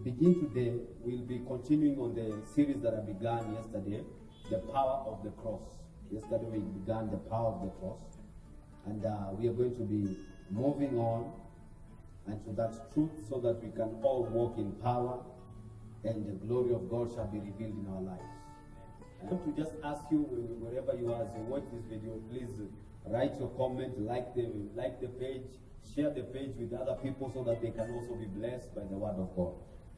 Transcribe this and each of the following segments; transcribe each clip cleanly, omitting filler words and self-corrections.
begin today, we'll be continuing on the series that I began yesterday, the power of the cross. Yesterday we began the power of the cross, and we are going to be moving on and to that truth so that we can all walk in power and the glory of God shall be revealed in our lives. I want to just ask you, wherever you are as you watch this video, please write your comment, like the page, share the page with other people so that they can also be blessed by the word of God.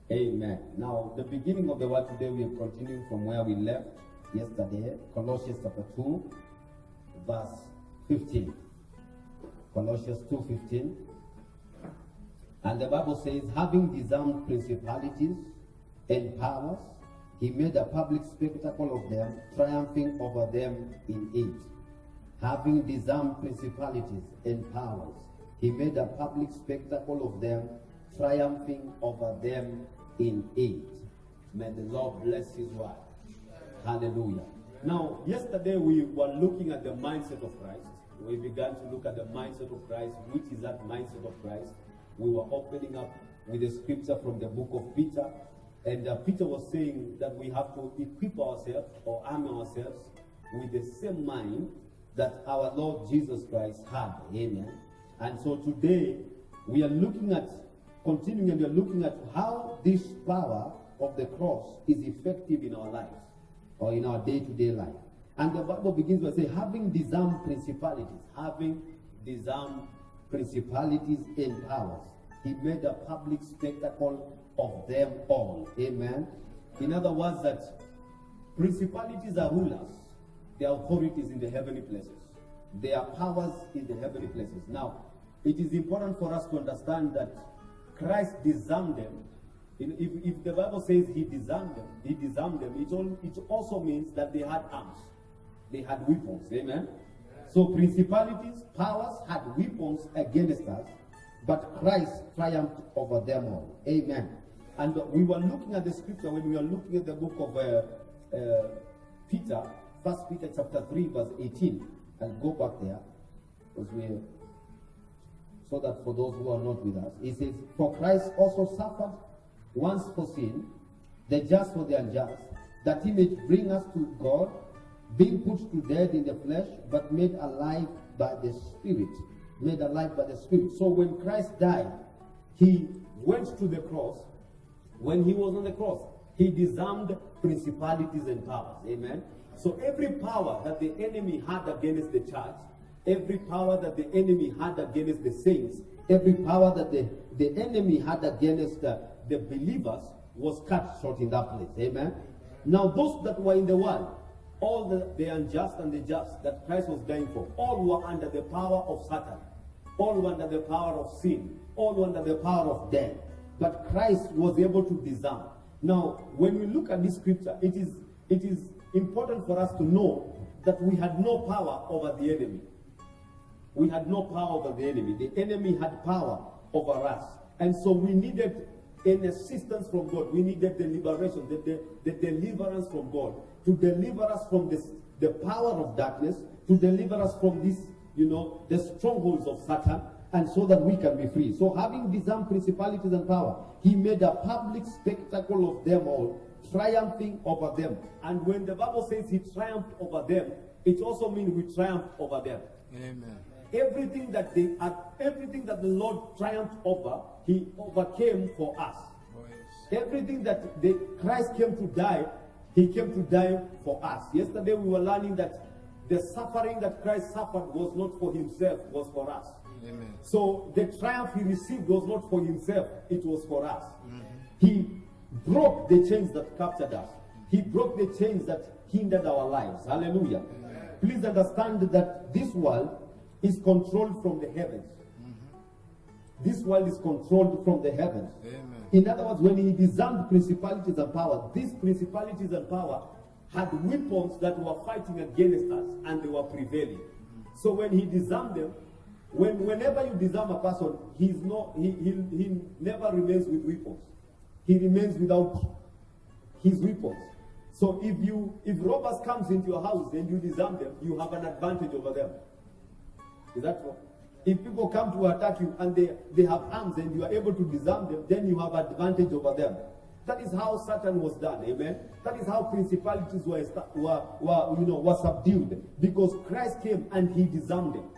Amen. Now, the beginning of the word today, we are continuing from where we left yesterday, Colossians chapter 2, verse 15. Colossians 2:15. And the Bible says, having disarmed principalities and powers, he made a public spectacle of them, triumphing over them in it. Having disarmed principalities and powers, he made a public spectacle of them, triumphing over them in it. May the Lord bless his word. Hallelujah. Now, yesterday we were looking at the mindset of Christ. We began to look at the mindset of Christ. Which is that mindset of Christ? We were opening up with a scripture from the book of Peter. And Peter was saying that we have to equip ourselves or arm ourselves with the same mind that our Lord Jesus Christ had. Amen. And so today we are looking at, continuing, and we are looking at how this power of the cross is effective in our lives or in our day-to-day life. And the Bible begins by saying, having disarmed principalities and powers, he made a public spectacle of them all. Amen. In other words, that principalities are rulers. They are authorities in the heavenly places. They are powers in the heavenly places. Now, it is important for us to understand that Christ disarmed them. If the Bible says he disarmed them, it also means that they had arms. They had weapons. Amen. So principalities, powers had weapons against us, but Christ triumphed over them all. Amen. And we were looking at the scripture when we were looking at the book of Peter, 1 Peter chapter 3, verse 18. I'll go back there, so that for those who are not with us, it says, for Christ also suffered once for sin, the just for the unjust, that he may bring us to God, being put to death in the flesh, but made alive by the Spirit. Made alive by the Spirit. So when Christ died, he went to the cross. When he was on the cross, he disarmed principalities and powers. Amen. So every power that the enemy had against the church, every power that the enemy had against the saints, every power that the enemy had against the believers was cut short in that place. Amen. Now those that were in the world, all the unjust and the just that Christ was dying for, all were under the power of Satan, all were under the power of sin, all were under the power of death. But Christ was able to disarm. Now, when we look at this scripture, it is important for us to know that we had no power over the enemy. We had no power over the enemy. The enemy had power over us. And so we needed an assistance from God. We needed the liberation, the deliverance from God, to deliver us from the power of darkness, to deliver us from this, the strongholds of Satan, and so that we can be free. So having disarmed principalities and power, he made a public spectacle of them all, triumphing over them. And when the Bible says he triumphed over them, it also means we triumphed over them. Amen. Everything that the Lord triumphed over, he overcame for us. Oh, yes. Everything that Christ came to die, he came to die for us. Yesterday we were learning that the suffering that Christ suffered was not for himself, was for us. Amen. So the triumph he received was not for himself, it was for us. Mm-hmm. He broke the chains that captured us. He broke the chains that hindered our lives. Hallelujah. Amen. Please understand that this world is controlled from the heavens. Mm-hmm. This world is controlled from the heavens. Amen. In other words, when he disarmed principalities and power, these principalities and power had weapons that were fighting against us, and they were prevailing. Mm-hmm. So when he disarmed them, whenever you disarm a person, he never remains with weapons. He remains without his weapons. So if robbers comes into your house and you disarm them, you have an advantage over them. Is that true? If people come to attack you and they have arms and you are able to disarm them, then you have advantage over them. That is how Satan was done. Amen. That is how principalities were subdued, because Christ came and he disarmed them.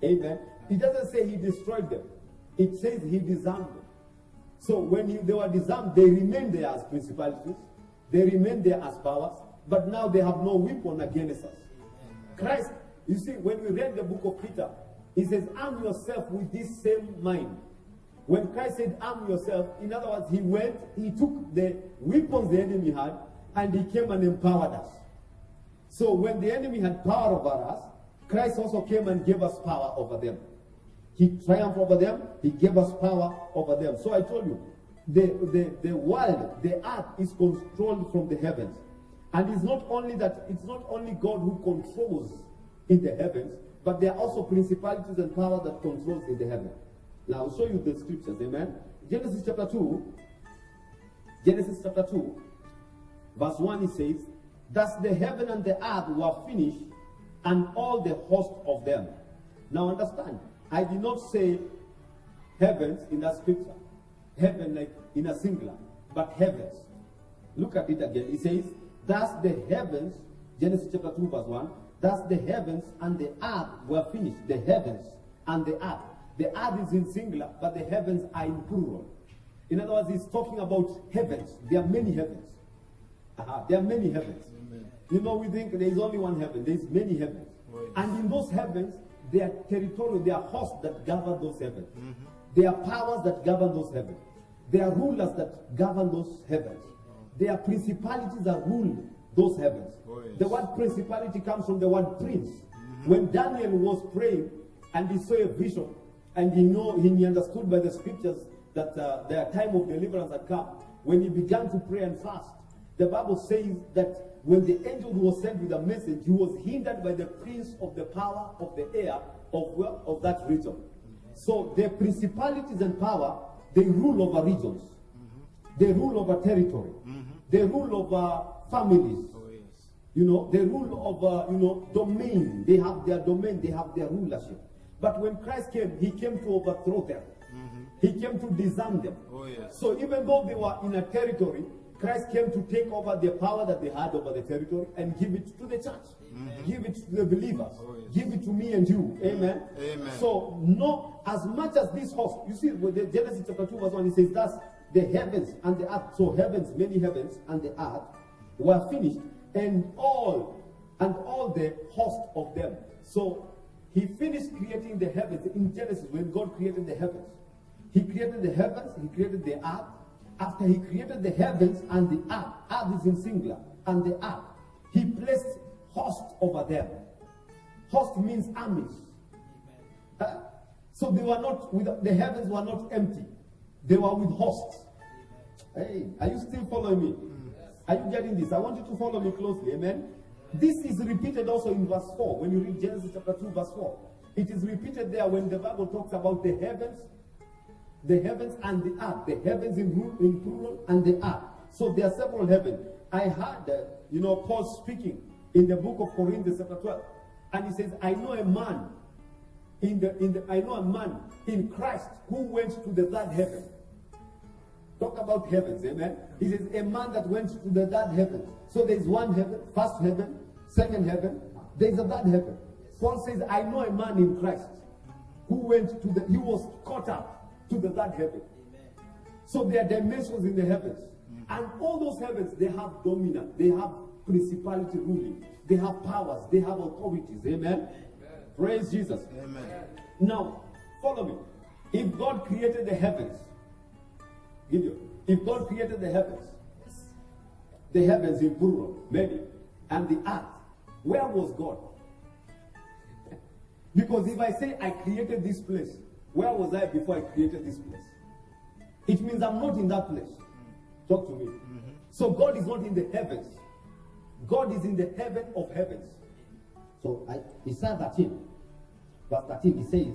Amen. It doesn't say he destroyed them. It says he disarmed them. So when they were disarmed, they remained there as principalities. They remained there as powers. But now they have no weapon against us. Christ, you see, when we read the book of Peter, he says, arm yourself with this same mind. When Christ said, arm yourself, in other words, he took the weapons the enemy had, and he came and empowered us. So when the enemy had power over us, Christ also came and gave us power over them. He triumphed over them, he gave us power over them. So I told you, the world, the earth is controlled from the heavens. And it's not only God who controls in the heavens, but there are also principalities and power that controls in the heavens. Now I'll show you the scriptures, amen. Genesis chapter 2, verse 1, it says, thus the heaven and the earth were finished, and all the host of them. Now understand, I did not say heavens in that scripture. Heaven like in a singular, but heavens. Look at it again. It says, thus the heavens, Genesis chapter 2 verse 1, thus the heavens and the earth were finished. The heavens and the earth. The earth is in singular, but the heavens are in plural. In other words, he's talking about heavens. There are many heavens. There are many heavens. Amen. You know, we think there is only one heaven. There is many heavens. Oh, yes. And in those heavens, there are territorial, there are hosts that govern those heavens. Mm-hmm. There are powers that govern those heavens. There are rulers that govern those heavens. There are principalities that rule those heavens. Oh, yes. The word principality comes from the word prince. Mm-hmm. When Daniel was praying and he saw a vision, and he understood by the scriptures that their time of deliverance had come, when he began to pray and fast, the Bible says that when the angel was sent with a message, he was hindered by the prince of the power of the air of that region. Mm-hmm. So the principalities and power, they rule over regions. Mm-hmm. They rule over territory. Mm-hmm. They rule over families. Oh, yes. You know, they rule over, domain. They have their domain. They have their rulership. But when Christ came, he came to overthrow them. Mm-hmm. He came to disarm them. Oh, yes. So even though they were in a territory, Christ came to take over the power that they had over the territory and give it to the church. Mm-hmm. Give it to the believers. Oh, yes. Give it to me and you. Amen. Amen. So as much as this host, you see, with the Genesis chapter 2 verse 1, it says, thus the heavens and the earth, so heavens, many heavens and the earth were finished, and all the host of them. So he finished creating the heavens in Genesis. When God created the heavens, he created the heavens, he created the earth. After he created the heavens and the earth is in singular, and the earth, he placed host over them. Host means armies. So they were not, the heavens were not empty. They were with hosts. Hey, are you still following me? Are you getting this? I want you to follow me closely. Amen. This is repeated also in verse 4. When you read Genesis chapter 2 verse 4. It is repeated there when the Bible talks about the heavens and the earth. The heavens in plural and the earth. So there are several heavens. I heard, Paul speaking in the book of Corinthians chapter 12. And he says, I know a man in Christ who went to the third heaven. Talk about heavens, amen. He says, a man that went to the third heaven. So there's one heaven, first heaven, second heaven, there's a third heaven. Paul says, I know a man in Christ who he was caught up to the third heaven. So there are dimensions in the heavens. And all those heavens, they have dominance, they have principality ruling, they have powers, they have authorities, amen. Praise Jesus. Amen. Now, follow me. If God created the heavens, if God created the heavens in plural, many, and the earth, where was God? Because if I say I created this place, where was I before I created this place? It means I'm not in that place. Talk to me. Mm-hmm. So God is not in the heavens. God is in the heaven of heavens. So Isaiah 13, verse 13, he says,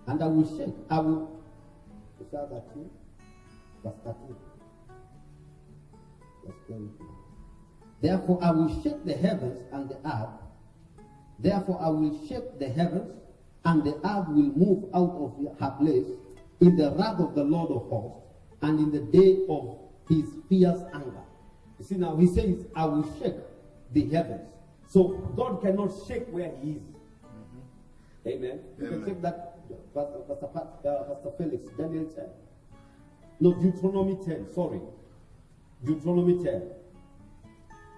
and I will shake, Isaiah 13, verse 13. Verse 20. Therefore I will shake the heavens and the earth. Therefore I will shake the heavens, and the earth will move out of her place in the wrath of the Lord of hosts, and in the day of his fierce anger. You see, now he says, I will shake the heavens. So God cannot shake where he is. Amen. You can check that, Pastor Felix, Daniel 10. No, Deuteronomy 10, sorry. Deuteronomy 10.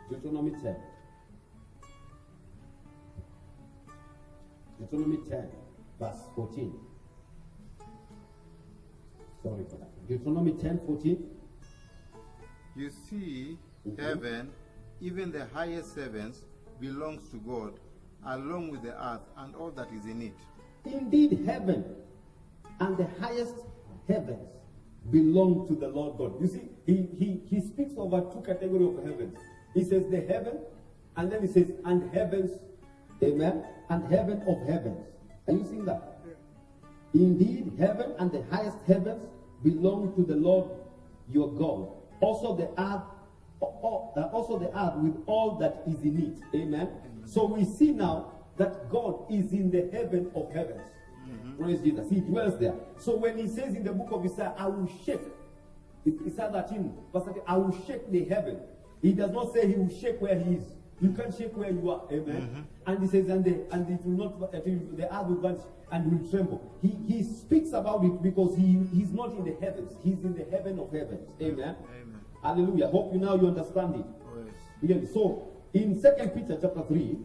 Deuteronomy 10. Deuteronomy 10, verse 14. Sorry for that. Deuteronomy 10, 14. You see, heaven, even the highest heavens, belongs to God, along with the earth and all that is in it. Indeed, heaven and the highest heavens belong to the Lord God. You see, he speaks over two categories of heavens. He says the heaven, and then he says, and heavens, amen, and heaven of heavens. Are you seeing that? Indeed, heaven and the highest heavens belong to the Lord your God. Also the earth with all that is in it. Amen. So we see now that God is in the heaven of heavens. Praise Jesus. He dwells there. So when he says in the book of Isaiah, I will shake, Isaiah 13, verse 13, I will shake the heaven. He does not say he will shake where he is. You can't shake where you are. Amen. And he says, and it will not, the earth will vanish and will tremble. He speaks about it because he's not in the heavens. He's in the heaven of heavens. Amen. Amen. Hallelujah. Hope you understand it. Oh, yes. Yeah, so in 2 Peter chapter 3,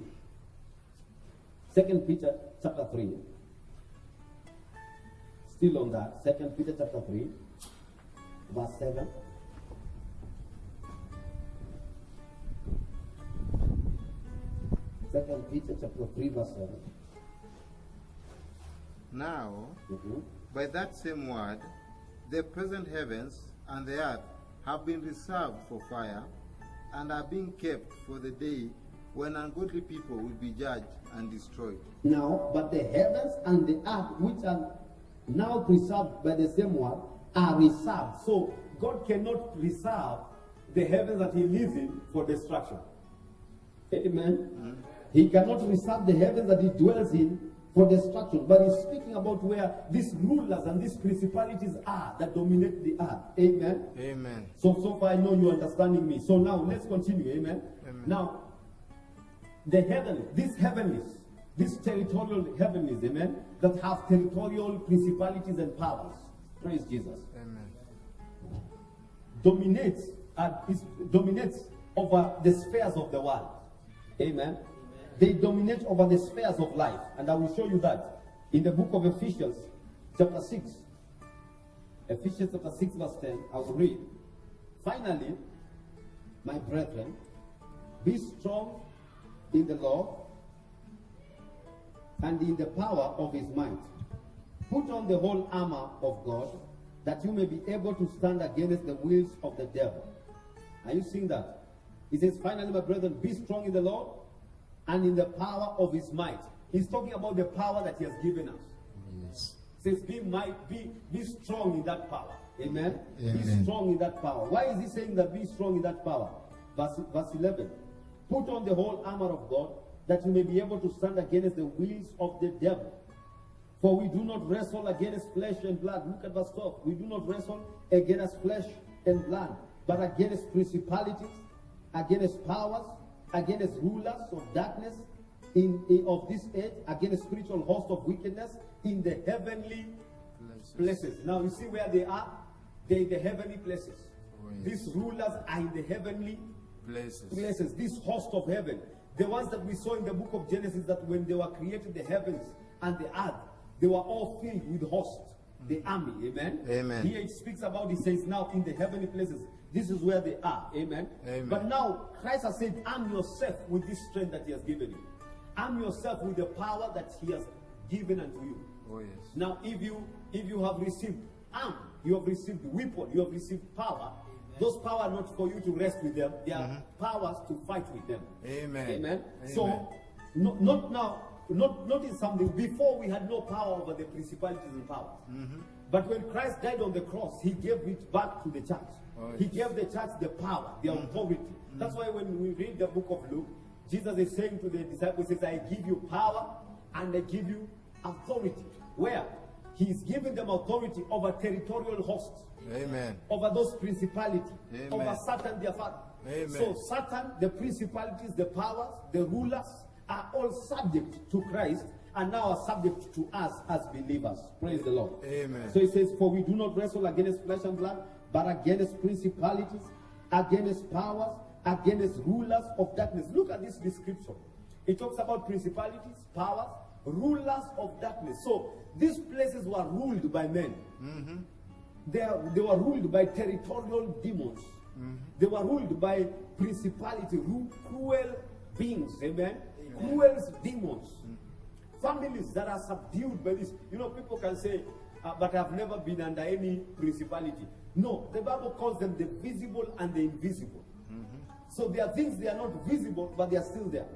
2 Peter chapter 3, still on that, 2 Peter chapter 3, verse 7. Second Peter chapter 3, verse 7. Now, by that same word, the present heavens and the earth have been reserved for fire, and are being kept for the day when ungodly people will be judged and destroyed. Now, but the heavens and the earth, which are now preserved by the same word, are reserved. So God cannot reserve the heavens that he lives in for destruction. Amen. He cannot reserve the heavens that he dwells in for destruction. But he's speaking about where these rulers and these principalities are that dominate the earth. Amen. Amen. So far I know you're understanding me. So now let's continue. Amen. Amen. Now, the heavenly, these heavenlies, these territorial heavenlies, amen, that have territorial principalities and powers. Praise Jesus. Amen. Dominates over the spheres of the world. Amen. They dominate over the spheres of life. And I will show you that in the book of Ephesians, chapter 6. Ephesians chapter 6, verse 10. I will read. Finally, my brethren, be strong in the Lord and in the power of his might. Put on the whole armor of God, that you may be able to stand against the wills of the devil. Are you seeing that? He says, finally, my brethren, be strong in the Lord and in the power of his might. He's talking about the power that he has given us. Yes. He says, be strong in that power. Amen? Amen. Be strong in that power. Why is he saying that be strong in that power? Verse 11. Put on the whole armor of God, that you may be able to stand against the wills of the devil. For we do not wrestle against flesh and blood. Look at verse 12. We do not wrestle against flesh and blood, but against principalities, against powers, against rulers of darkness of this age, against spiritual host of wickedness in the heavenly places. Now you see where they are? They're in the heavenly places. Oh, yes. These rulers are in the heavenly places. This host of heaven. The ones that we saw in the book of Genesis, that when they were created, the heavens and the earth, they were all filled with hosts, the army. Amen. Amen. Here it speaks about, it says now in the heavenly places, this is where they are. Amen. Amen. But now Christ has said, arm yourself with this strength that he has given you. Arm yourself with the power that he has given unto you. Oh, yes. Now if you have received arm, you have received weapon, you have received power. Those power are not for you to rest with them. They are powers to fight with them. Amen. Amen. Amen. So not now. Notice something. Before we had no power over the principalities and powers. But when Christ died on the cross, he gave it back to the church. Oh, he yes. gave the church the power, the authority. That's why when we read the book of Luke, Jesus is saying to the disciples, he says, I give you power and I give you authority. Where? He's giving them authority over territorial hosts, Amen. over those principalities, Amen. over Satan, their father. Amen. So Satan, the principalities, the powers, the rulers are all subject to Christ and now are subject to us as believers. Praise the Lord. Amen. So it says, for we do not wrestle against flesh and blood, but against principalities, against powers, against rulers of darkness. Look at this description. It talks about principalities, powers, rulers of darkness. So these places were ruled by men. Mm-hmm. They were ruled by territorial demons. Mm-hmm. They were ruled by principality, cruel beings. Amen? Cruel demons. Families that are subdued by this. You know, people can say, but I've never been under any principality. No, the Bible calls them the visible and the invisible. So there are things they are not visible, but they are still there.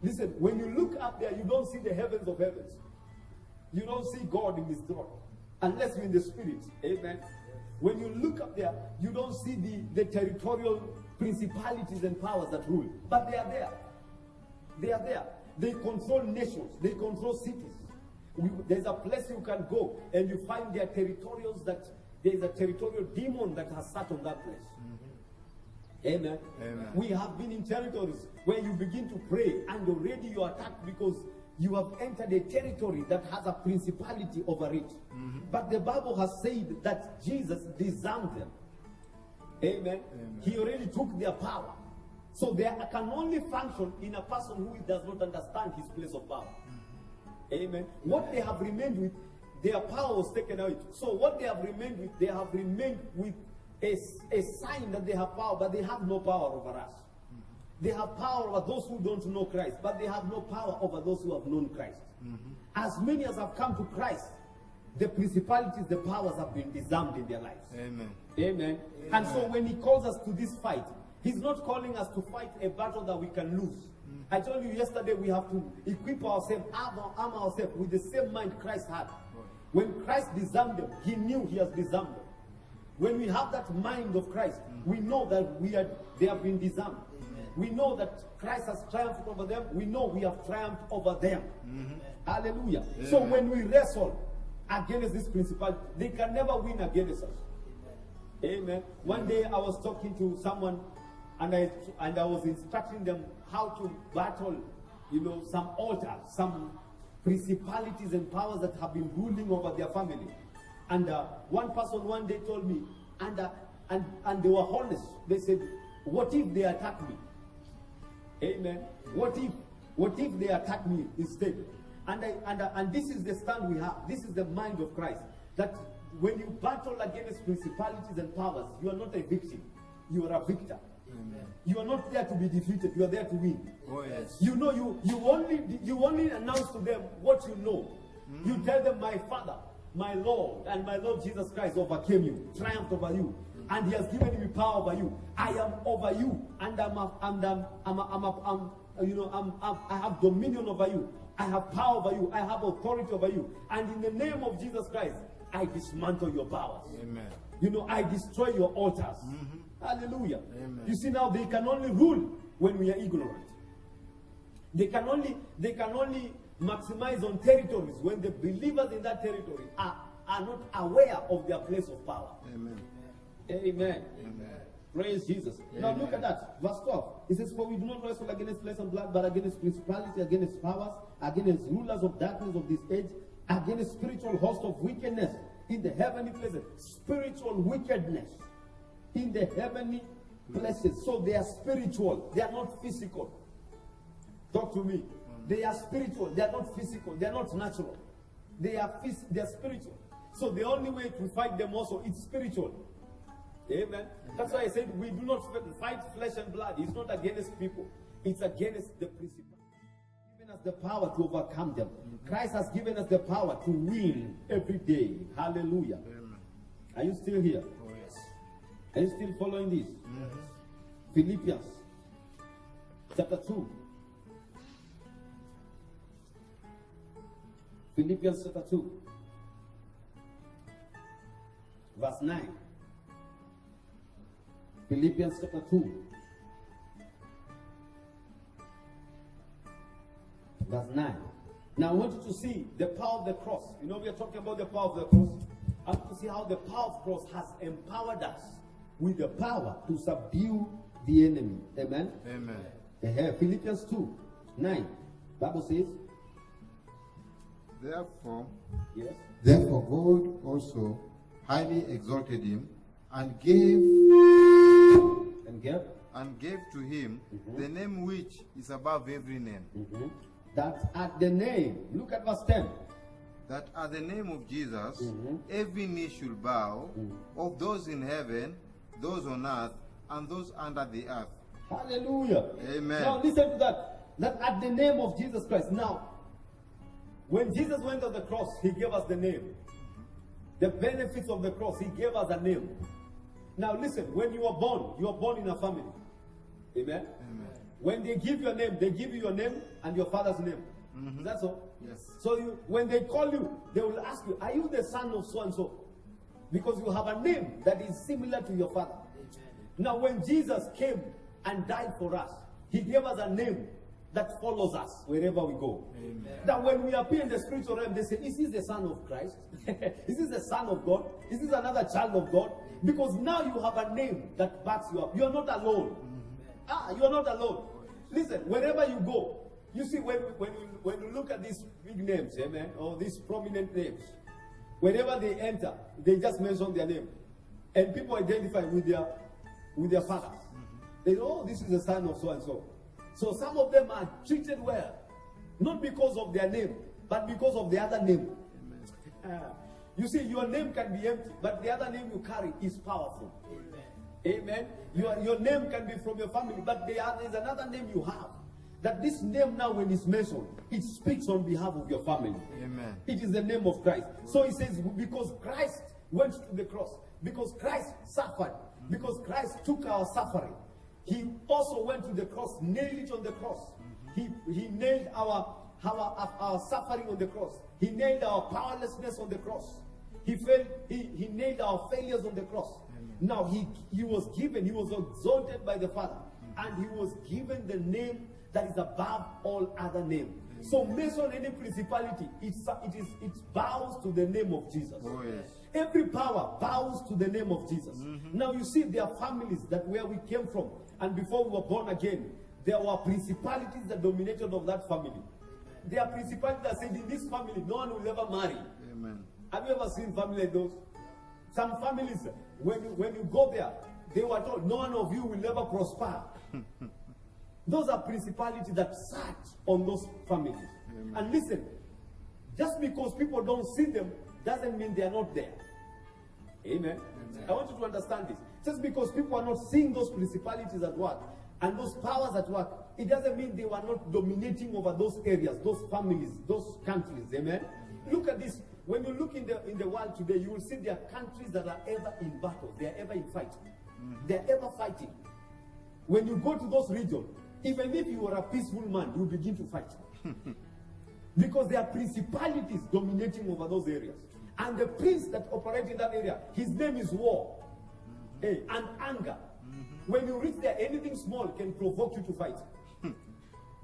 Listen, when you look up there, you don't see the heavens of heavens. You don't see God in his throne. Unless you're in the spirit. Amen. When you look up there, you don't see the territorial principalities and powers that rule. But they are there. They are there. They control nations. They control cities. There's a place you can go and you find their territorials that there is a territorial demon that has sat on that place. Amen. Amen. We have been in territories where you begin to pray and already you are attacked because you have entered a territory that has a principality over it. But the Bible has said that Jesus disarmed them. Amen. He already took their power. So they can only function in a person who does not understand his place of power. Amen. What they have remained with, their power was taken out. So what they have remained with, they have remained with a sign that they have power, but they have no power over us. They have power over those who don't know Christ, but they have no power over those who have known Christ. As many as have come to Christ, the principalities, the powers have been disarmed in their lives. Amen. Amen. And so when he calls us to this fight, he's not calling us to fight a battle that we can lose. I told you yesterday we have to equip ourselves, arm ourselves with the same mind Christ had. When Christ disarmed them, he knew he has disarmed them. When we have that mind of Christ, we know that they have been disarmed. We know that Christ has triumphed over them. We know we have triumphed over them. Hallelujah. So when we wrestle against this principality, they can never win against us. Amen. One day I was talking to someone and I was instructing them how to battle, some altars, some principalities and powers that have been ruling over their family. And one person one day told me, and they were honest. They said, "What if they attack me?" Amen. What if they attack me instead? And this is the stand we have. This is the mind of Christ. That when you battle against principalities and powers, you are not a victim. You are a victor. Amen. You are not there to be defeated. You are there to win. Oh yes. You know, you only announce to them what you know. You tell them, "My Father, my Lord, and my Lord Jesus Christ overcame you, triumphed over you, and he has given me power over you. I am over you, and I have dominion over you. I have power over you. I have authority over you. And in the name of Jesus Christ, I dismantle your powers. Amen. I destroy your altars." Hallelujah. Amen. You see, now they can only rule when we are ignorant. They can only maximize on territories when the believers in that territory are not aware of their place of power. Amen. Amen. Amen. Praise Jesus. Now look at that. Verse 12. It says, "For we do not wrestle against flesh and blood, but against principalities, against powers, against rulers of darkness of this age, against spiritual hosts of wickedness in the heavenly places." Spiritual wickedness in the heavenly places. So they are spiritual. They are not physical. Talk to me. They are spiritual. They are not physical. They are not natural. They are spiritual. So the only way to fight them also is spiritual. Amen. That's why I said we do not fight flesh and blood. It's not against people. It's against the principle. Given us the power to overcome them. Christ has given us the power to win every day. Hallelujah. Amen. Are you still here? Oh yes. Are you still following this? Philippians chapter 2. Philippians chapter 2. Verse 9. Philippians chapter 2. Verse 9. Now I want you to see the power of the cross. You know, we are talking about the power of the cross. I want to see how the power of the cross has empowered us with the power to subdue the enemy. Amen? Amen. Philippians 2:9. Bible says, Therefore, yes. Therefore God also highly exalted him and gave to him the name which is above every name. That at the name, look at verse 10. That at the name of Jesus, every knee should bow, of those in heaven, those on earth, and those under the earth. Hallelujah. Amen. Now listen to that. That at the name of Jesus Christ. Now, when Jesus went on the cross, he gave us the name. The benefits of the cross, he gave us a name. Now listen, when you are born in a family. Amen? Amen. When they give you a name, they give you your name and your father's name. That's all. Yes. So when they call you, they will ask you, are you the son of so and so? Because you have a name that is similar to your father. Now when Jesus came and died for us, he gave us a name that follows us wherever we go. Amen. That when we appear in the spiritual realm, they say, is this the son of Christ? Is this the son of God? Is this another child of God? Because now you have a name that backs you up. You are not alone. You are not alone. Listen, wherever you go, you see when you look at these big names, amen, or these prominent names, wherever they enter, they just mention their name. And people identify with their fathers. They know, oh, this is the son of so and so. So some of them are treated well, not because of their name, but because of the other name. You see, your name can be empty, but the other name you carry is powerful. Amen. Your name can be from your family, but there is another name you have. That this name now, when it's mentioned, it speaks on behalf of your family. Amen. It is the name of Christ. So he says, because Christ went to the cross, because Christ suffered, because Christ took our suffering, he also went to the cross, nailed it on the cross. He nailed our suffering on the cross. He nailed our powerlessness on the cross. He nailed our failures on the cross. Now he was exalted by the Father, and he was given the name that is above all other names. So mention any principality, it bows to the name of Jesus. Oh, yes. Every power bows to the name of Jesus. Now you see, there are families that where we came from, and before we were born again, there were principalities that dominated of that family. There are principalities that said, in this family, no one will ever marry. Amen. Have you ever seen families like those? Some families, when you go there, they were told, no one of you will ever prosper. Those are principalities that sat on those families. Amen. And listen, just because people don't see them, doesn't mean they are not there. Amen. Amen. I want you to understand this. Just because people are not seeing those principalities at work and those powers at work, it doesn't mean they were not dominating over those areas, those families, those countries. Amen. Look at this. When you look in the world today, you will see there are countries that are ever in battle. They are ever in fight. They are ever fighting. When you go to those regions, even if you are a peaceful man, you begin to fight. Because there are principalities dominating over those areas. And the prince that operates in that area, his name is war. And anger. When you reach there, anything small can provoke you to fight.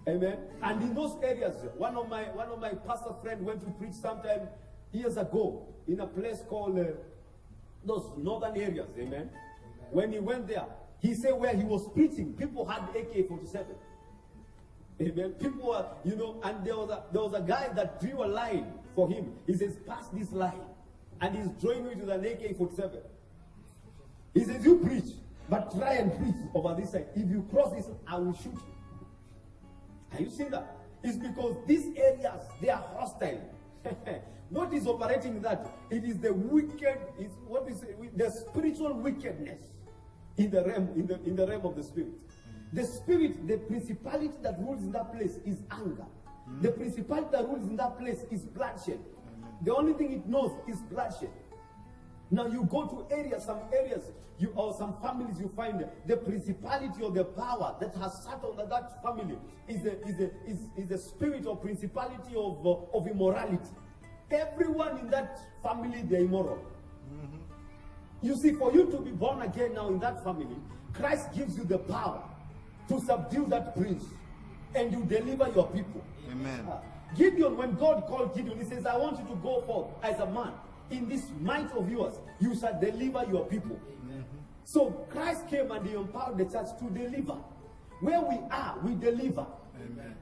Amen. And in those areas, one of my pastor friend went to preach sometime years ago in a place called those northern areas. Amen. When he went there, he said where he was preaching, people had AK-47. Amen. People were, and there was a guy that drew a line for him. He says, pass this line. And he's drawing it with an AK-47. He says, you preach, but try and preach over this side. If you cross this, I will shoot you. Are you seeing that? It's because these areas, they are hostile. What is operating in that? It is the wicked, the spiritual wickedness in the realm of the spirit. The spirit, the principality that rules in that place is anger. The principality that rules in that place is bloodshed. The only thing it knows is bloodshed. Now you go to areas, some areas, or some families, you find the principality or the power that has sat on that family is the spirit or principality of immorality. Everyone in that family, they're immoral. You see, for you to be born again now in that family, Christ gives you the power to subdue that prince, and you deliver your people. Amen. Gideon, when God called Gideon, he says, I want you to go forth as a man. In this might of yours, you shall deliver your people. So Christ came and he empowered the church to deliver. Where we are, we deliver. Amen.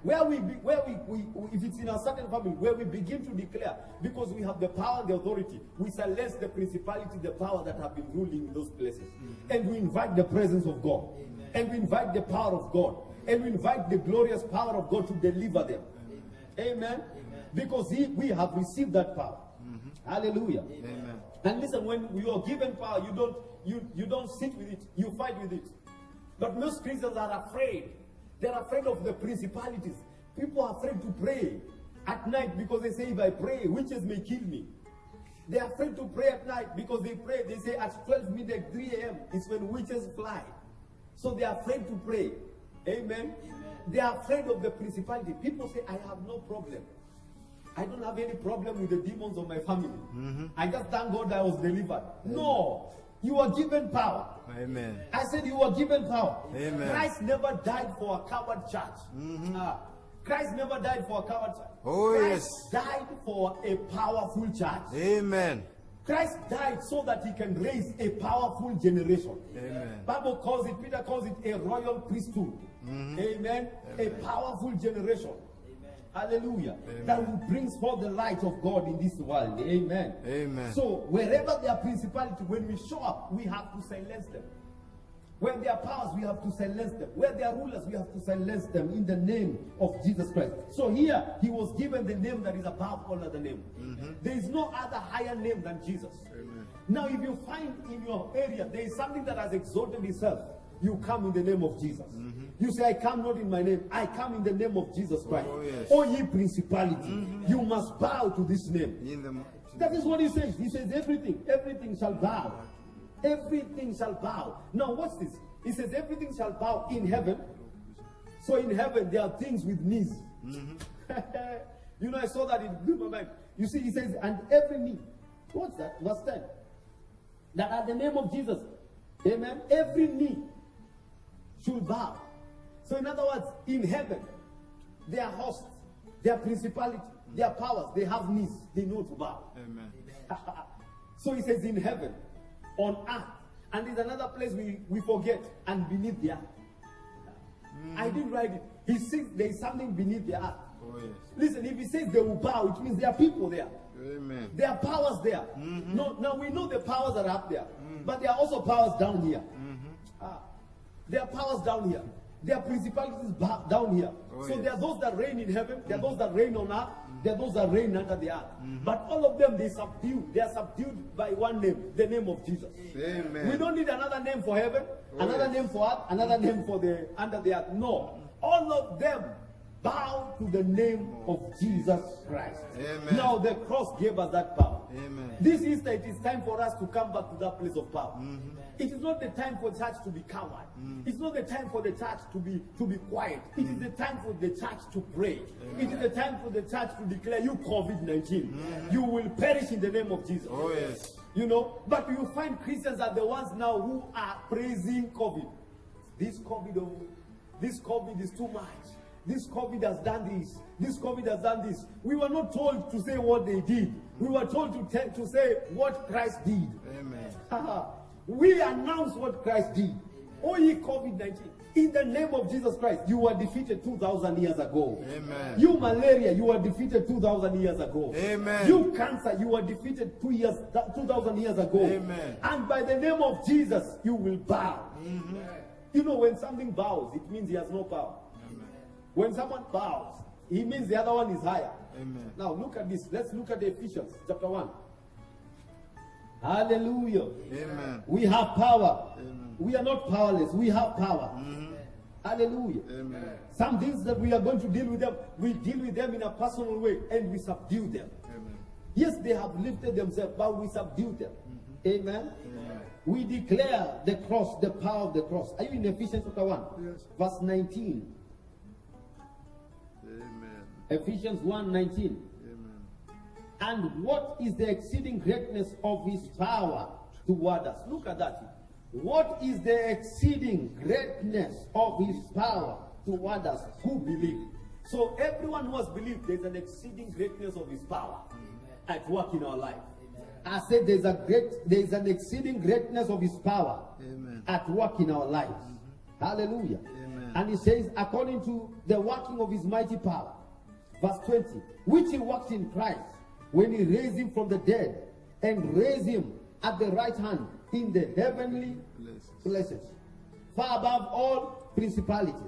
If it's in a certain family, where we begin to declare, because we have the power and the authority, we silence the principality, the power that have been ruling in those places. And we invite the presence of God. And we invite the power of God. And we invite the glorious power of God to deliver them. Amen. Because we have received that power. Hallelujah. Amen. And listen, when you are given power, you don't sit with it, you fight with it. But most Christians are afraid. They're afraid of the principalities. People are afraid to pray at night because they say, if I pray, witches may kill me. They're afraid to pray at night because they pray. They say at 12 midnight, 3 a.m. is when witches fly. So they're afraid to pray. Amen. They are afraid of the principality. People say, I have no problem. I don't have any problem with the demons of my family. I just thank God I was delivered. No. You are given power. Amen. I said you were given power. Amen. Christ never died for a coward church. Christ never died for a coward church. Oh, Christ yes. died for a powerful church. Amen. Christ died so that he can raise a powerful generation. Amen. Bible calls it, Peter calls it a royal priesthood. Amen. A powerful generation. Hallelujah. Amen. That will bring forth the light of God in this world. Amen. Amen. So wherever there are principality, when we show up, we have to silence them. When there are powers, we have to silence them. Where there are rulers, we have to silence them in the name of Jesus Christ. So here, he was given the name that is above all other names. There is no other higher name than Jesus. Amen. Now, if you find in your area, there is something that has exalted itself, you come in the name of Jesus. You say, I come not in my name, I come in the name of Jesus Christ. Oh, yes. O ye principality, you must bow to this name. In the That is what he says. He says everything shall bow. Everything shall bow. Now watch this. He says everything shall bow in heaven. So in heaven there are things with knees. You know, I saw that, it blew my mind. You see, he says, and every knee. What's that? Verse 10. That at the name of Jesus, amen, every knee should bow. So in other words, in heaven, there are hosts, there are principalities, there are powers, they have knees, they know to bow. Amen. So he says in heaven, on earth, and there's another place we forget, and beneath the earth. I didn't write it. He says there is something beneath the earth. Oh, yes. Listen, if he says they will bow, it means there are people there. Amen. There are powers there. No, now we know the powers that are up there, but there are also powers down here. There are powers down here. There are principalities down here. Oh, so yes. there are those that reign in heaven, there are those that reign on earth, there are those that reign under the earth. But all of them, they are subdued by one name, the name of Jesus. Amen. We don't need another name for heaven, Oh, another yes. name for earth, another name for the under the earth. No. All of them bow to the name of Jesus Christ. Amen. Now the cross gave us that power. Amen. This Easter, it is time for us to come back to that place of power. It is not the time for church to be coward. It's not the time for the church to be quiet. It is the time for the church to pray. It is the time for the church to declare, you COVID-19, you will perish in the name of Jesus. Oh, yes. You know, but you find Christians are the ones now who are praising COVID. This COVID is too much. This COVID has done this. This COVID has done this. We were not told to say what they did. We were told to say what Christ did. Amen. We announce what Christ did. Oh, ye COVID-19. In the name of Jesus Christ, you were defeated 2,000 years ago. Amen. You malaria, you were defeated 2,000 years ago. Amen. You cancer, you were defeated 2,000 years ago. Amen. And by the name of Jesus, you will bow. You know, when something bows, it means he has no power. When someone bows, he means the other one is higher. Amen. Now look at this. Let's look at Ephesians chapter 1. Hallelujah. Amen. We have power. Amen. We are not powerless. We have power. Hallelujah. Amen. Some things that we are going to deal with them, we deal with them in a personal way and we subdue them. Amen. Yes, they have lifted themselves, but we subdue them. Amen. Amen. We declare the cross, the power of the cross. Are you in Ephesians chapter 1? Yes. Verse 19. Amen. Ephesians 1:19. Amen. And what is the exceeding greatness of his power toward us? Look at that. What is the exceeding greatness of his power toward us who believe? So everyone who has believed, there's an exceeding greatness of his power at work in our life. I said there's an exceeding greatness of his power at work in our lives. Hallelujah. Amen. And he says, according to the working of his mighty power. Verse 20, which he worked in Christ when he raised him from the dead and raised him at the right hand in the heavenly places, far above all principalities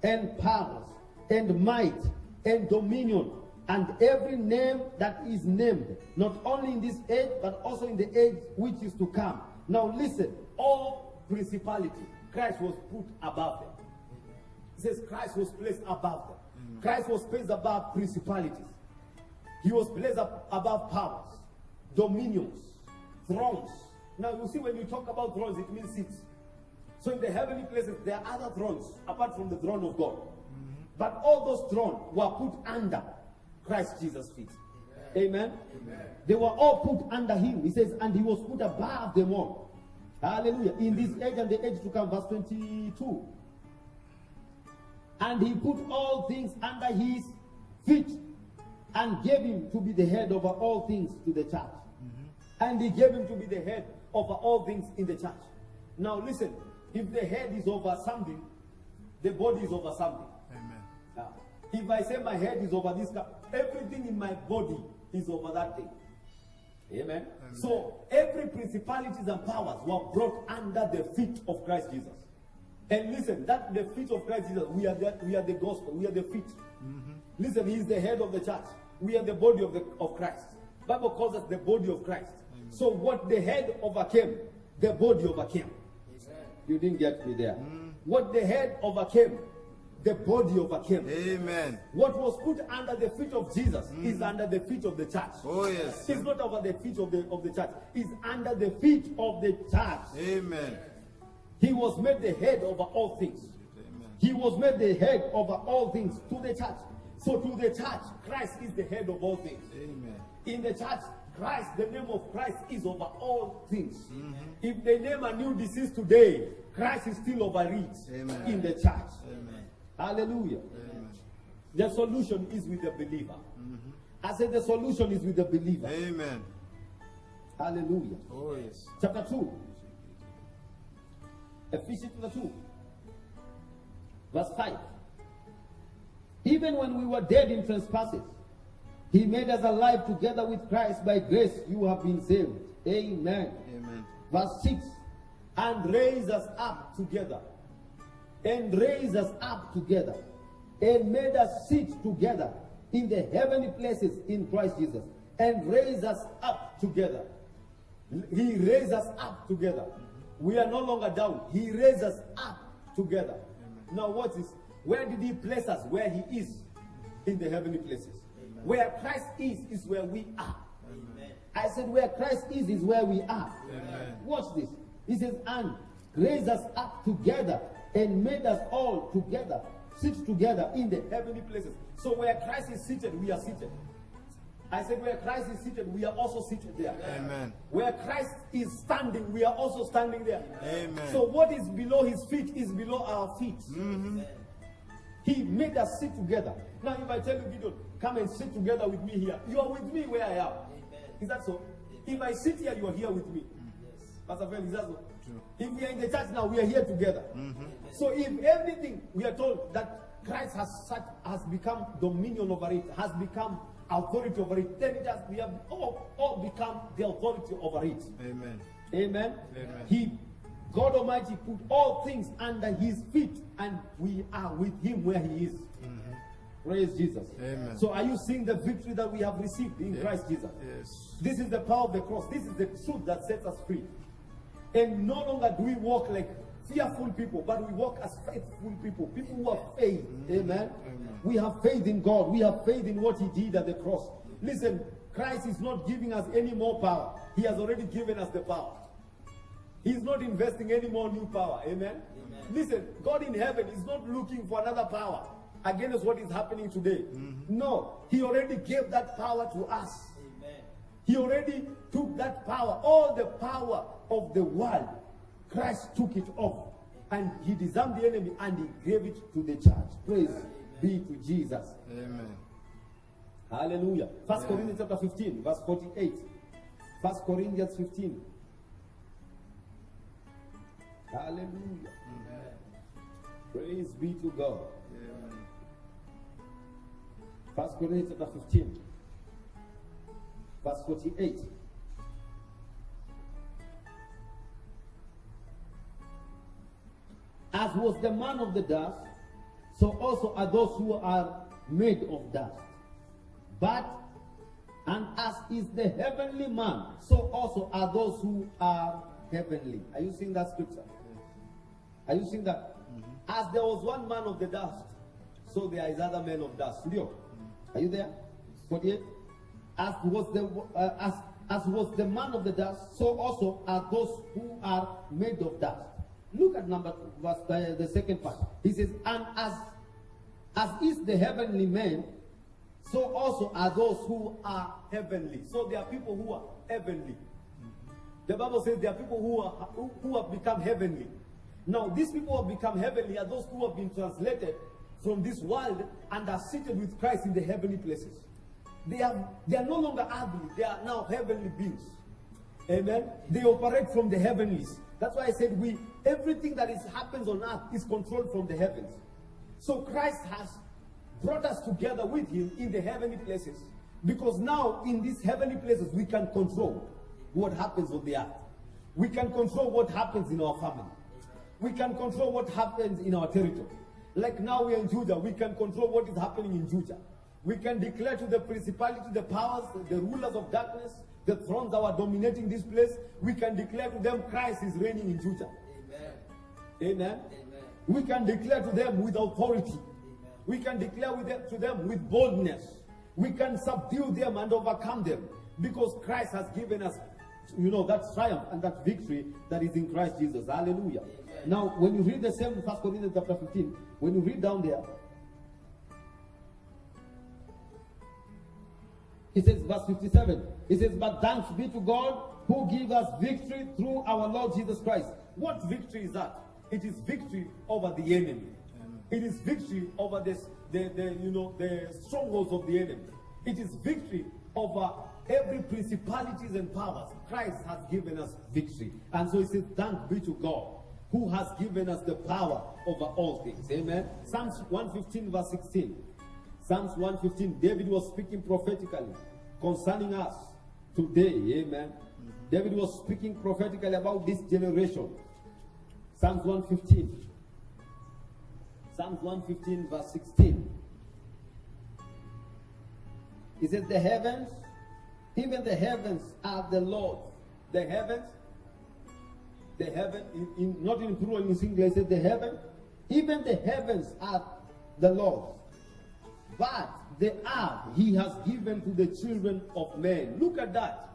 and powers and might and dominion and every name that is named, not only in this age but also in the age which is to come. Now listen, all principality, Christ was put above them. It says Christ was placed above them. Christ was placed above principalities. He was placed above powers, dominions, thrones. Now you see, when you talk about thrones, it means seats. So in the heavenly places, there are other thrones apart from the throne of God. But all those thrones were put under Christ Jesus' feet. Amen. Amen. They were all put under him. He says, and he was put above them all. Hallelujah. In this age and the age to come, verse 22. And he put all things under his feet and gave him to be the head over all things to the church. And he gave him to be the head over all things in the church. Now listen, if the head is over something, the body is over something. Amen. If I say my head is over this, everything in my body is over that thing. Amen. Amen. So every principalities and powers were brought under the feet of Christ Jesus. And listen, that the feet of Christ Jesus, we are the gospel, we are the feet. Listen, he is the head of the church. We are the body of Christ. Bible calls us the body of Christ. So what the head overcame, the body overcame. You didn't get me there. What the head overcame, the body overcame. Amen. What was put under the feet of Jesus is under the feet of the church. Oh yes. It's not over the feet of the church. It's under the feet of the church. Amen. He was made the head over all things. Amen. He was made the head over all things to the church. So to the church, Christ is the head of all things. Amen. In the church, Christ, the name of Christ is over all things. If they name a new disease today, Christ is still over it. Amen. In the church. Amen. Hallelujah. Amen. The solution is with the believer. I said the solution is with the believer. Amen. Hallelujah. Oh yes. Chapter 2. Ephesians chapter 2. Verse 5. Even when we were dead in trespasses, he made us alive together with Christ. By grace you have been saved. Amen. Amen. Verse 6. And raised us up together. And raised us up together. And made us sit together in the heavenly places in Christ Jesus. And raised us up together. He raised us up together. We are no longer down. He raised us up together. Now what is? Where did he place us? Where he is. In the heavenly places. Amen. Where Christ is where we are. Amen. I said where Christ is where we are. Amen. Watch this. He says, and raised us up together and made us all together sit together in the heavenly places. So where Christ is seated, we are seated. I said where Christ is seated, we are also seated there. Amen. Where Christ is standing, we are also standing there. Amen. So what is below his feet is below our feet. He made us sit together. Now if I tell you, Gideon, come and sit together with me here, you are with me where I am. Amen. Is that so? If I sit here, you are here with me. Yes. Pastor Phil, is that so? True. If we are in the church now, we are here together. So if everything, we are told that Christ has become dominion over it, has become authority over it, then we have all become the authority over it. Amen. Amen. Amen. God Almighty put all things under his feet, and we are with him where he is. Praise Jesus. Amen. So are you seeing the victory that we have received in Christ Jesus? Yes. This is the power of the cross. This is the truth that sets us free. And no longer do we walk like fearful people, but we walk as faithful people. People who have faith. Amen. Amen. We have faith in God. We have faith in what he did at the cross. Listen, Christ is not giving us any more power. He has already given us the power. He's not investing any more new power. Amen? Amen. Listen, God in heaven is not looking for another power against what is happening today. No, he already gave that power to us. Amen. He already took that power, all the power of the world. Christ took it off, and he disarmed the enemy, and he gave it to the church. Praise. be to Jesus. Amen. Hallelujah. First Yeah. Corinthians chapter 15, verse 48. First Corinthians 15. Hallelujah. Praise be to God. Amen. First Corinthians chapter 15, verse 48. As was the man of the dust, so also are those who are made of dust. And as is the heavenly man, so also are those who are heavenly. Are you seeing that scripture? Are you seeing that? As there was one man of the dust, so there is other men of dust. Studio, are you there? 48. As was the man of the dust, so also are those who are made of dust. Look at the second part. He says, and as is the heavenly man, so also are those who are heavenly. So there are people who are heavenly. The Bible says there are people who have become heavenly. Now, these people who have become heavenly are those who have been translated from this world and are seated with Christ in the heavenly places. They are no longer earthly. They are now heavenly beings. Amen. They operate from the heavenlies. That's why I said everything that happens on earth is controlled from the heavens. So Christ has brought us together with him in the heavenly places. Because now in these heavenly places we can control what happens on the earth. We can control what happens in our family. We can control what happens in our territory. Like now we are in Judah, we can control what is happening in Judah. We can declare to the principality, the powers, the rulers of darkness, the thrones that are dominating this place, we can declare to them Christ is reigning in Judah. Amen. Amen. Amen. We can declare to them with authority. Amen. We can declare to them with boldness. We can subdue them and overcome them because Christ has given us, that triumph and that victory that is in Christ Jesus. Hallelujah. Amen. Now, when you read the same 1 Corinthians chapter 15, when you read down there, it says, verse 57, it says, but thanks be to God who gives us victory through our Lord Jesus Christ. What victory is that? It is victory over the enemy. Amen. It is victory over the strongholds of the enemy. It is victory over every principalities and powers. Christ has given us victory. And so it says, thanks be to God who has given us the power over all things. Amen. Psalms 115 verse 16. Psalms 115, David was speaking prophetically concerning us today. Amen. David was speaking prophetically about this generation. Psalms 115. Psalms 115 verse 16. He says, the heavens, even the heavens are the Lord. The heavens, not in plural, in singular, he said the heaven, even the heavens are the Lord's. But the earth he has given to the children of men. Look at that.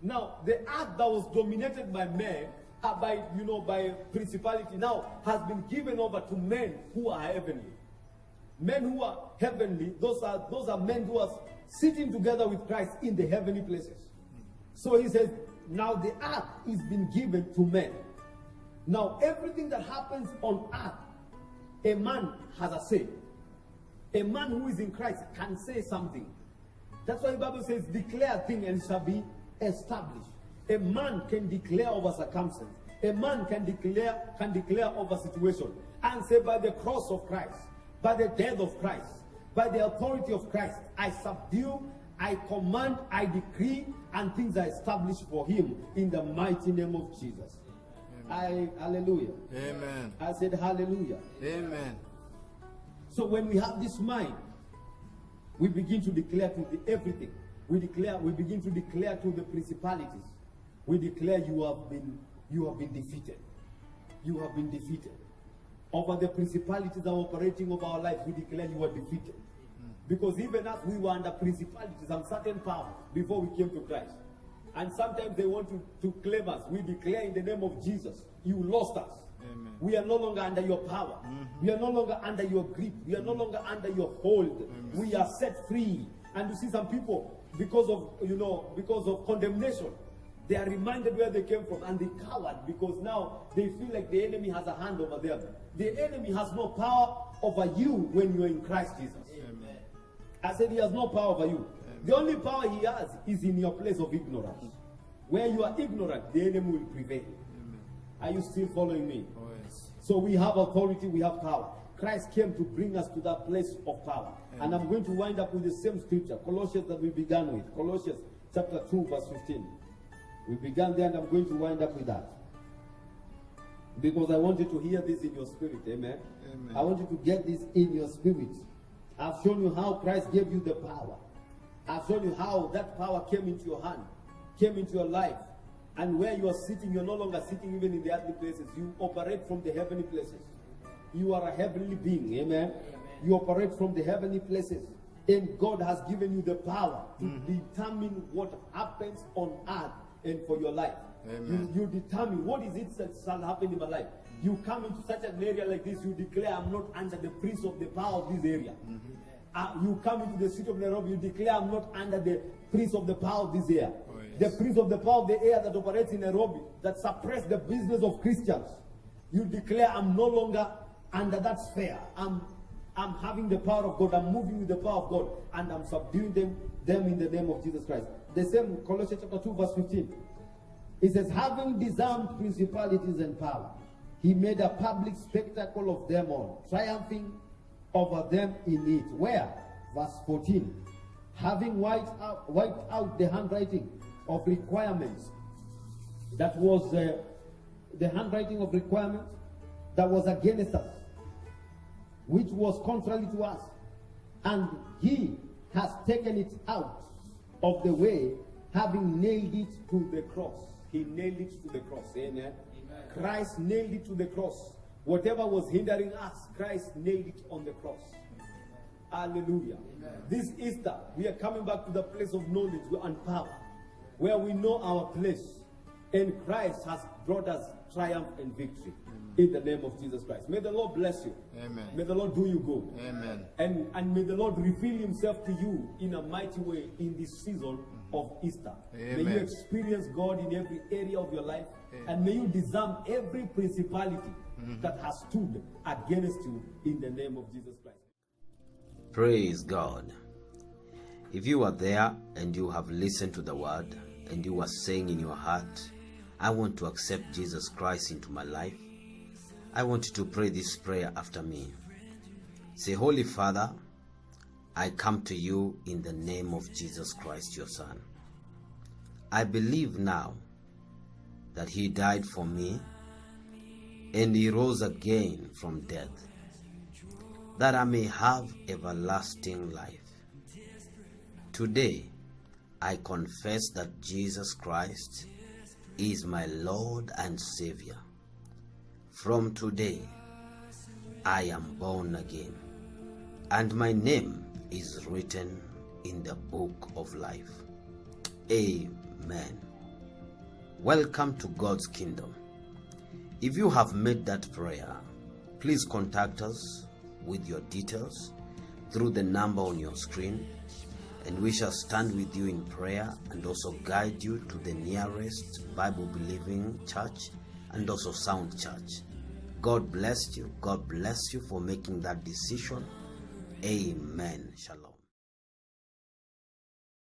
Now, the earth that was dominated by men, by principality, now has been given over to men who are heavenly. Men who are heavenly, those are men who are sitting together with Christ in the heavenly places. So he says, now the earth is been given to men. Now, everything that happens on earth, a man has a say. A man who is in Christ can say something. That's why the Bible says, declare a thing and it shall be established. A man can declare over circumstance. A man can declare over situation. And say, by the cross of Christ, by the death of Christ, by the authority of Christ, I subdue, I command, I decree, and things are established for him in the mighty name of Jesus. Hallelujah. Amen. I said hallelujah. Amen. So when we have this mind, we begin to declare to everything. We begin to declare to the principalities. We declare you have been defeated. You have been defeated. Over the principalities that are operating over our life, we declare you are defeated. Because even as we were under principalities and certain power before we came to Christ. And sometimes they want to claim us. We declare in the name of Jesus, you lost us. Amen. We are no longer under your power. We are no longer under your grip. We are no longer under your hold. Amen. We are set free. And you see some people, because of condemnation, they are reminded where they came from and they cowered because now they feel like the enemy has a hand over them. The enemy has no power over you when you're in Christ Jesus. Amen. I said he has no power over you. The only power he has is in your place of ignorance. Where you are ignorant, the enemy will prevail. Are you still following me? Oh, yes. So we have authority, we have power. Christ came to bring us to that place of power. And I'm going to wind up with the same scripture, Colossians, that we began with. Colossians chapter 2, verse 15. We began there and I'm going to wind up with that. Because I want you to hear this in your spirit. Amen. Amen. I want you to get this in your spirit. I've shown you how Christ gave you the power. I've shown you how that power came into your hand, came into your life. And where you are sitting, you're no longer sitting even in the earthly places. You operate from the heavenly places. You are a heavenly being. Amen. You operate from the heavenly places. And God has given you the power to determine what happens on earth and for your life. Amen. You determine what is it that shall happen in my life. You come into such an area like this, you declare, I'm not under the prince of the power of this area. You come into the city of Nairobi, you declare, I'm not under the prince of the power of this area. Oh, yes. The prince of the power of the air that operates in Nairobi, that suppress the business of Christians. You declare, I'm no longer under that sphere. I'm having the power of God. I'm moving with the power of God. And I'm subduing them in the name of Jesus Christ. The same Colossians chapter 2 verse 15. It says, having disarmed principalities and power, he made a public spectacle of them all, triumphing over them in it. Where? Verse 14. Having wiped out the handwriting of requirements, that was the handwriting of requirements that was against us, which was contrary to us, and he has taken it out of the way, having nailed it to the cross. He nailed it to the cross. Amen. Christ nailed it to the cross. Whatever was hindering us, Christ nailed it on the cross. Hallelujah. Amen. This Easter, we are coming back to the place of knowledge and power, where we know our place, and Christ has brought us triumph and victory. In the name of Jesus Christ. May the Lord bless you. Amen. May the Lord do you good. Amen. And may the Lord reveal himself to you in a mighty way in this season of Easter. Amen. May you experience God in every area of your life. Amen. And may you disarm every principality that has stood against you in the name of Jesus Christ. Praise God. If you are there and you have listened to the word and you are saying in your heart, I want to accept Jesus Christ into my life, I want you to pray this prayer after me. Say, Holy Father, I come to you in the name of Jesus Christ, your Son. I believe now that he died for me and he rose again from death, that I may have everlasting life. Today, I confess that Jesus Christ is my Lord and Savior. From today, I am born again, and my name is written in the book of life. Amen. Welcome to God's kingdom. If you have made that prayer, please contact us with your details through the number on your screen, and we shall stand with you in prayer and also guide you to the nearest Bible-believing church and also sound church. God bless you. God bless you for making that decision. Amen. Shalom.